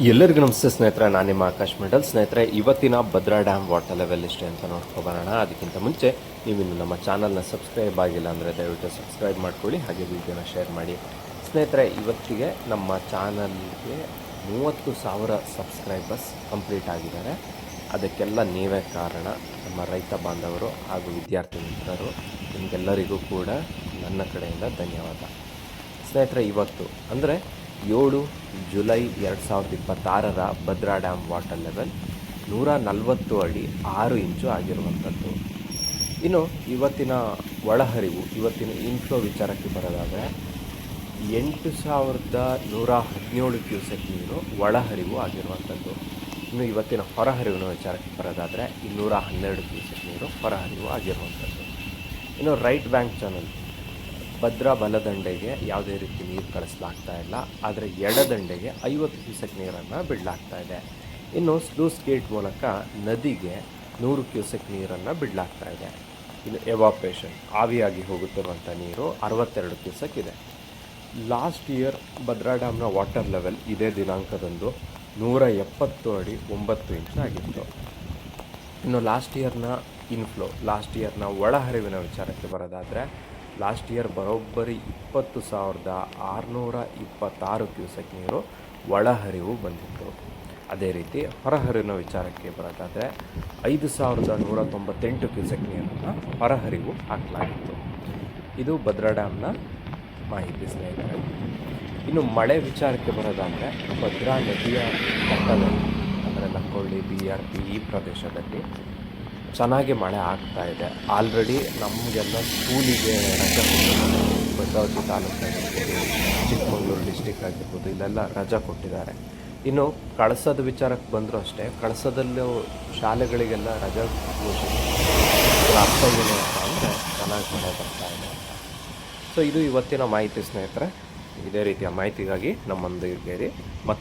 ಎಲ್ಲರಿಗೂ ನಮಸ್ತೆ ಸ್ನೇಹಿತರೆ, ನಾನು ನಿಮ್ಮ ಆಕಾಶ್ ಮೆಡಲ್. ಸ್ನೇಹಿತರೆ, ಇವತ್ತಿನ ಭದ್ರಾ ಡ್ಯಾಮ್ ವಾಟರ್ ಲೆವೆಲ್ ಎಷ್ಟೇ ಅಂತ ನೋಡ್ಕೊಬರೋಣ. ಅದಕ್ಕಿಂತ ಮುಂಚೆ ನೀವಿನ್ನು ನಮ್ಮ ಚಾನಲ್ನ ಸಬ್ಸ್ಕ್ರೈಬ್ ಆಗಿಲ್ಲ ಅಂದರೆ ದಯವಿಟ್ಟು ಸಬ್ಸ್ಕ್ರೈಬ್ ಮಾಡ್ಕೊಳ್ಳಿ, ಹಾಗೆ ವಿಡಿಯೋನ ಶೇರ್ ಮಾಡಿ. ಸ್ನೇಹಿತರೆ, ಇವತ್ತಿಗೆ ನಮ್ಮ ಚಾನಲ್ಗೆ 30,000 ಸಬ್ಸ್ಕ್ರೈಬರ್ಸ್ ಕಂಪ್ಲೀಟ್ ಆಗಿದ್ದಾರೆ. ಅದಕ್ಕೆಲ್ಲ ನೀವೇ ಕಾರಣ, ನಮ್ಮ ರೈತ ಬಾಂಧವರು ಹಾಗೂ ವಿದ್ಯಾರ್ಥಿ ಮಿತ್ರರು. ನಿಮಗೆಲ್ಲರಿಗೂ ಕೂಡ ನನ್ನ ಕಡೆಯಿಂದ ಧನ್ಯವಾದ. ಸ್ನೇಹಿತರೆ, ಇವತ್ತು ಅಂದರೆ 7 July 2026 Bhadra dam water level 140 ಅಡಿ 6 ಇಂಚು ಆಗಿರುವಂಥದ್ದು. ಇನ್ನು ಇವತ್ತಿನ ಒಳಹರಿವು, ಇವತ್ತಿನ ಇನ್ಫ್ಲೋ ವಿಚಾರಕ್ಕೆ ಬರೋದಾದರೆ 8,117 ಕ್ಯೂಸೆಕ್ ನೀರು ಒಳಹರಿವು ಆಗಿರುವಂಥದ್ದು. ಇನ್ನು ಇವತ್ತಿನ ಹೊರಹರಿವಿನ ವಿಚಾರಕ್ಕೆ ಬರೋದಾದರೆ 212 ಕ್ಯೂಸೆಕ್ ನೀರು ಹೊರಹರಿವು ಆಗಿರುವಂಥದ್ದು. ಇನ್ನು ರೈಟ್ ಬ್ಯಾಂಕ್ ಚಾನಲ್ ಭದ್ರಾ ಬಲದಂಡೆಗೆ ಯಾವುದೇ ರೀತಿ ನೀರು ಕಳಿಸಲಾಗ್ತಾ ಇಲ್ಲ, ಆದರೆ ಎಡದಂಡೆಗೆ 50 ಕ್ಯೂಸೆಕ್ ನೀರನ್ನು ಬಿಡಲಾಗ್ತಾ ಇದೆ. ಇನ್ನು ಸ್ಲೂಸ್ ಗೇಟ್ ಮೂಲಕ ನದಿಗೆ 100 ಕ್ಯೂಸೆಕ್ ನೀರನ್ನು ಬಿಡಲಾಗ್ತಾ ಇದೆ. ಇನ್ನು ಎವಾಪ್ರೇಷನ್, ಆವಿಯಾಗಿ ಹೋಗುತ್ತಿರುವಂಥ ನೀರು 62 ಕ್ಯೂಸೆಕ್ ಇದೆ. ಲಾಸ್ಟ್ ಇಯರ್ ಭದ್ರಾ ಡ್ಯಾಮ್ನ ವಾಟರ್ ಲೆವೆಲ್ ಇದೇ ದಿನಾಂಕದಂದು 170 ಅಡಿ 9 ಇಂಚು ಆಗಿತ್ತು. ಇನ್ನು ಲಾಸ್ಟ್ ಇಯರ್ನ ಇನ್ಫ್ಲೋ, ಲಾಸ್ಟ್ ಇಯರ್ನ ಒಳಹರಿವಿನ ವಿಚಾರಕ್ಕೆ ಬರೋದಾದರೆ ಲಾಸ್ಟ್ ಇಯರ್ ಬರೋಬ್ಬರಿ 20,626 ಕ್ಯೂಸೆಕ್ ನೀರು ಒಳಹರಿವು ಬಂದಿತ್ತು. ಅದೇ ರೀತಿ ಹೊರಹರಿವಿನ ವಿಚಾರಕ್ಕೆ ಬರೋದಾದರೆ 5,198 ಕ್ಯೂಸೆಕ್ ನೀರನ್ನು ಹೊರಹರಿವು ಹಾಕಲಾಗಿತ್ತು. ಇದು ಭದ್ರಾ ಡ್ಯಾಮ್ನ ಮಾಹಿತಿ ಸ್ನೇಹಿತರೆ. ಇನ್ನು ಮಳೆ ವಿಚಾರಕ್ಕೆ ಬರೋದಾದರೆ ಭದ್ರಾ ನದಿಯ ತಟದಲ್ಲಿ ಅಂದರೆ ಲಕ್ಕೊಳ್ಳಿ, BRP ಈ ಪ್ರದೇಶದಲ್ಲಿ ಚೆನ್ನಾಗಿ ಮಳೆ ಆಗ್ತಾ ಇದೆ. ಆಲ್ರೆಡಿ ನಮಗೆಲ್ಲ ಸ್ಕೂಲಿಗೆ ರಜೆ ಕೊಟ್ಟಿದ್ದಾರೆ. ಭದ್ರಾವತಿ ತಾಲೂಕು ಆಗಿರ್ಬೋದು, ಚಿಕ್ಕಮಗಳೂರು ಡಿಸ್ಟಿಕ್ ಆಗಿರ್ಬೋದು, ಇಲ್ಲೆಲ್ಲ ರಜೆ ಕೊಟ್ಟಿದ್ದಾರೆ. ಇನ್ನು ಕಳಸದ ವಿಚಾರಕ್ಕೆ ಬಂದರೂ ಅಷ್ಟೇ, ಕಳಸದಲ್ಲೂ ಶಾಲೆಗಳಿಗೆಲ್ಲ ರಜೆ ಘೋಷಿಸಿದ್ದಾರೆ. ಅರ್ಥ ಏನು ಅಂತ ಅಂದರೆ ಚೆನ್ನಾಗಿ ಮಳೆ ಬರ್ತಾ ಇದೆ ಅಂತ. ಸೊ ಇದು ಇವತ್ತಿನ ಮಾಹಿತಿ ಸ್ನೇಹಿತರೆ. ಇದೇ ರೀತಿಯ ಮಾಹಿತಿಗಾಗಿ ನಮ್ಮೊಂದಿಗೆ ಮತ್ತು